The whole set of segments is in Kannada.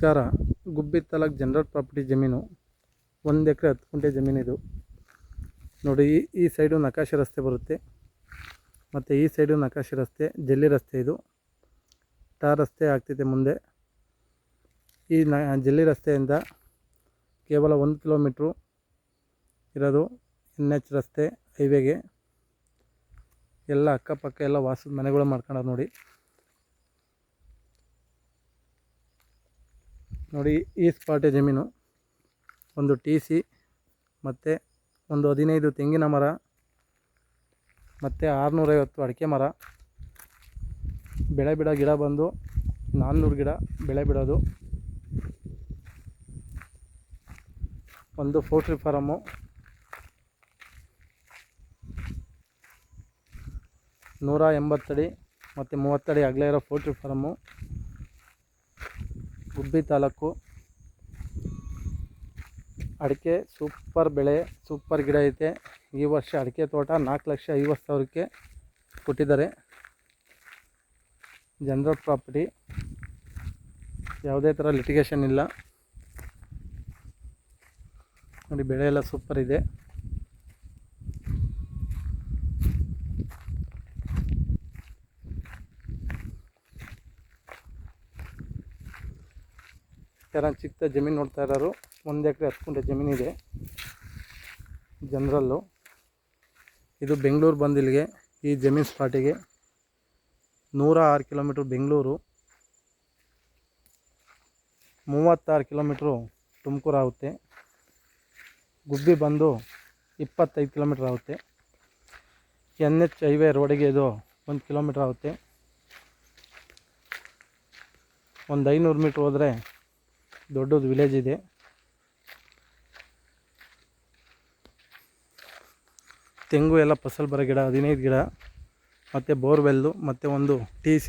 ನಮಸ್ಕಾರ. ಗುಬ್ಬಿ ತಾಲೂಕು ಜನರಲ್ ಪ್ರಾಪರ್ಟಿ ಜಮೀನು 1 ಎಕರೆ 10 ಗುಂಟೆ ಜಮೀನಿದು ನೋಡಿ. ಈ ಸೈಡು ನಕಾಶೆ ರಸ್ತೆ ಬರುತ್ತೆ ಮತ್ತು ಈ ಸೈಡು ನಕಾಶೆ ರಸ್ತೆ, ಜಲ್ಲಿ ರಸ್ತೆ. ಇದು ಟಾರ್ ರಸ್ತೆ ಆಗ್ತಿದೆ ಮುಂದೆ. ಈ ಜಲ್ಲಿ ರಸ್ತೆಯಿಂದ ಕೇವಲ 1 ಕಿಲೋಮೀಟ್ರು ಇರೋದು NH ರಸ್ತೆ ಹೈವೇಗೆ. ಎಲ್ಲ ಅಕ್ಕಪಕ್ಕ ಎಲ್ಲ ವಾಸದ ಮನೆಗಳು ಮಾಡ್ಕೊಂಡವ್ರು ನೋಡಿ. ನೋಡಿ ಈ ಸ್ಪಾಟೆ ಜಮೀನು. ಒಂದು TC ಮತ್ತು ಒಂದು 15 ತೆಂಗಿನ ಮರ ಮತ್ತು 650 ಅಡಿಕೆ ಮರ. ಬೆಳೆ ಬಿಡೋ ಗಿಡ ಬಂದು 400 ಗಿಡ ಬೆಳೆ ಬಿಡೋದು. ಒಂದು ಪೋಲ್ಟ್ರಿ ಫಾರಮ್ಮು, 180 ಅಡಿ ಮತ್ತು 30 ಅಡಿ ಅಗಲ ಇರೋ ಪೋಲ್ಟ್ರಿ ಫಾರಮ್ಮು. ಗುಬ್ಬಿ ತಾಲೂಕು. ಅಡಿಕೆ ಸೂಪರ್ ಬೆಳೆ, ಸೂಪರ್ ಗಿಡ ಐತೆ. ಈ ವರ್ಷ ಅಡಿಕೆ ತೋಟ 4,50,000ಕ್ಕೆ ಕೊಟ್ಟಿದ್ದಾರೆ. ಜನರಲ್ ಪ್ರಾಪರ್ಟಿ, ಯಾವುದೇ ಥರ ಲಿಟಿಗೇಷನ್ ಇಲ್ಲ ನೋಡಿ. ಬೆಳೆ ಎಲ್ಲ ಸೂಪರ್ ಇದೆ. ಥರ ಚಿಕ್ಕ ಜಮೀನು ನೋಡ್ತಾ ಇರೋರು. 1 ಎಕರೆ 10 ಗುಂಟೆ ಜಮೀನಿದೆ ಜನರಲ್ಲು. ಇದು ಬೆಂಗಳೂರು ಬಂದು ಇಲ್ಲಿಗೆ ಈ ಜಮೀನು ಸ್ಪಾಟಿಗೆ 106 ಕಿಲೋಮೀಟ್ರ್ ಬೆಂಗಳೂರು, 36 ಕಿಲೋಮೀಟ್ರು ತುಮಕೂರು ಆಗುತ್ತೆ. ಗುಬ್ಬಿ ಬಂದು 25 ಕಿಲೋಮೀಟ್ರ್ ಆಗುತ್ತೆ. NH ಹೈವೇ ರೋಡಿಗೆ ಇದು 1 ಕಿಲೋಮೀಟ್ರ್ ಆಗುತ್ತೆ. ಒಂದು 500 ಮೀಟ್ರ್ ಹೋದರೆ ದೊಡ್ಡದು ವಿಲೇಜ್ ಇದೆ. ತೆಂಗು ಎಲ್ಲ ಫಸಲು ಬರೋ ಗಿಡ 15 ಗಿಡ ಮತ್ತು ಬೋರ್ವೆಲ್ಲು ಮತ್ತು ಒಂದು TC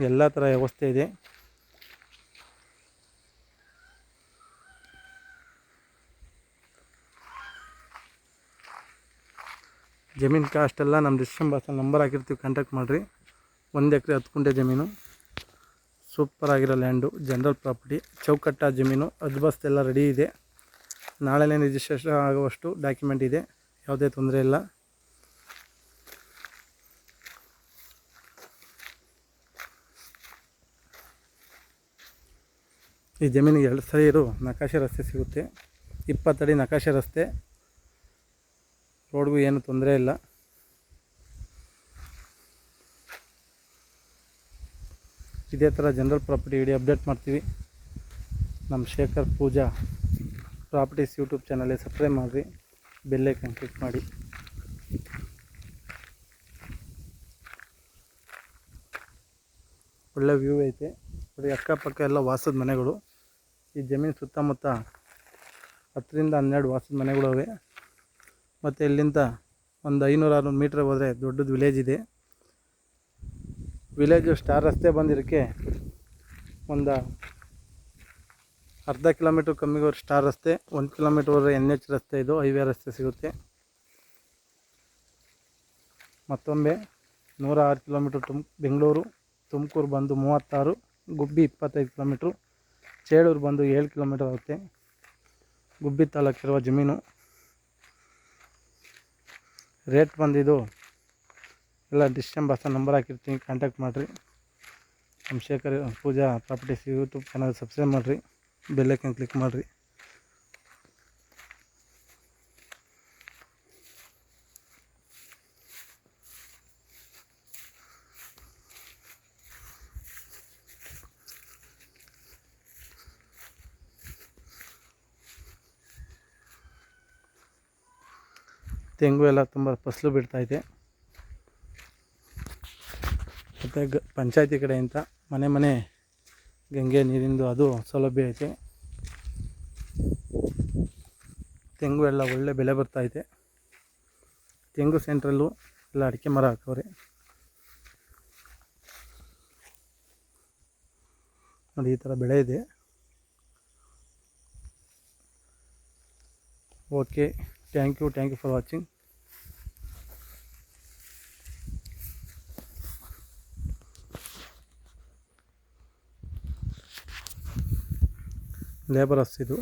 ಎಲ್ಲ ಥರ ವ್ಯವಸ್ಥೆ ಇದೆ. ಜಮೀನು ಕಾಸ್ಟ್ ಎಲ್ಲ ನಮ್ಮ ಡಿಸ್ಕ್ರಿಪ್ಷನ್ ಬಾಕ್ಸಲ್ಲಿ ನಂಬರ್ ಹಾಕಿರ್ತೀವಿ, ಕಾಂಟ್ಯಾಕ್ಟ್ ಮಾಡಿರಿ. 1 ಎಕರೆ 10 ಗುಂಟೆ ಜಮೀನು, ಸೂಪರ್ ಆಗಿರೋ ಲ್ಯಾಂಡು, ಜನರಲ್ ಪ್ರಾಪರ್ಟಿ, ಚೌಕಟ್ಟ ಜಮೀನು. ಅದ್ಬಸ್ತ್ ಎಲ್ಲ ರೆಡಿ ಇದೆ. ನಾಳೆನೇ ರಿಜಿಸ್ಟ್ರೇಷನ್ ಆಗುವಷ್ಟು ಡಾಕ್ಯುಮೆಂಟ್ ಇದೆ, ಯಾವುದೇ ತೊಂದರೆ ಇಲ್ಲ. ಈ ಜಮೀನಿಗೆ 2 ಸೈಡು ನಕಾಶೆ ರಸ್ತೆ ಸಿಗುತ್ತೆ. 20 ಅಡಿ ನಕಾಶೆ ರಸ್ತೆ, ರೋಡ್ಗೂ ಏನು ತೊಂದರೆ ಇಲ್ಲ. ಇದೇ ಥರ ಜನರಲ್ ಪ್ರಾಪರ್ಟಿ ವಿಡಿಯೋ ಅಪ್ಡೇಟ್ ಮಾಡ್ತೀವಿ. ನಮ್ಮ ಶೇಖರ್ ಪೂಜಾ ಪ್ರಾಪರ್ಟೀಸ್ ಯೂಟ್ಯೂಬ್ ಚಾನಲ್ಗೆ ಸಬ್ಸ್ಕ್ರೈಬ್ ಮಾಡಿರಿ, ಬೆಲ್ ಐಕಾನ್ ಕ್ಲಿಕ್ ಮಾಡಿ. ಒಳ್ಳೆ ವ್ಯೂ ಐತೆ ನೋಡಿ. ಅಕ್ಕಪಕ್ಕ ಎಲ್ಲ ವಾಸದ ಮನೆಗಳು. ಈ ಜಮೀನು ಸುತ್ತಮುತ್ತ 10 ರಿಂದ 12 ವಾಸದ ಮನೆಗಳು ಅವೆ. ಮತ್ತು ಇಲ್ಲಿಂದ ಒಂದು 500-600 ಮೀಟ್ರ್ ಹೋದರೆ ದೊಡ್ಡದು ವಿಲೇಜ್ ಇದೆ. ವಿಲೇಜು ಸ್ಟಾರ್ ರಸ್ತೆ ಬಂದಿರೋಕ್ಕೆ ಒಂದು ಅರ್ಧ ಕಿಲೋಮೀಟ್ರ್ ಕಮ್ಮಿಗೆ ಹೋದ್ರೆ ಸ್ಟಾರ್ ರಸ್ತೆ, 1 ಕಿಲೋಮೀಟ್ರ್ ಹೋದರೆ NH ರಸ್ತೆ. ಇದು ಹೈವೇ ರಸ್ತೆ ಸಿಗುತ್ತೆ. ಮತ್ತೊಮ್ಮೆ 106 ಕಿಲೋಮೀಟ್ರ್ ಬೆಂಗಳೂರು, ತುಮಕೂರು ಬಂದು 36, ಗುಬ್ಬಿ 25 ಕಿಲೋಮೀಟ್ರು, ಚೇಳೂರು ಬಂದು 7 ಕಿಲೋಮೀಟ್ರ್ ಆಗುತ್ತೆ. ಗುಬ್ಬಿ ತಾಲೂಕಿರುವ ಜಮೀನು. ರೇಟ್ ಬಂದಿದ್ದು ಎಲ್ಲ ಡಿಸ್ಕ್ರಿಪ್ಷನ್ ಬಾಕ್ಸಲ್ಲಿ ನಂಬರ್ ಹಾಕಿರ್ತೀನಿ, ಕಾಂಟ್ಯಾಕ್ಟ್ ಮಾಡಿರಿ. ನಮ್ಮ ಶೇಖರ್ ಪೂಜಾ ಪ್ರಾಪರ್ಟೀಸ್ ಯೂಟ್ಯೂಬ್ ಚಾನಲ್ ಸಬ್ಸ್ಕ್ರೈಬ್ ಮಾಡಿರಿ, ಬೆಲ್ ಐಕಾನ್ ಕ್ಲಿಕ್ ಮಾಡಿರಿ. ತೆಂಗು ಎಲ್ಲ ತುಂಬ ಫಸಲು ಬಿಡ್ತಾಯಿದೆ. ಮತ್ತು ಪಂಚಾಯತಿ ಕಡೆಯಿಂದ ಮನೆ ಗಂಗೆ ನೀರಿಂದು ಅದು ಸೌಲಭ್ಯ ಐತೆ. ತೆಂಗು ಎಲ್ಲ ಒಳ್ಳೆ ಬೆಲೆ ಬರ್ತಾಯಿದೆ. ತೆಂಗು ಸೆಂಟ್ರಲ್ಲು ಎಲ್ಲ ಅಡಿಕೆ ಮರ ಹಾಕವ್ರೆ ನೋಡಿ. ಈ ಥರ ಬೆಳೆ ಇದೆ. Okay, thank you for watching. Labour house ಇದು.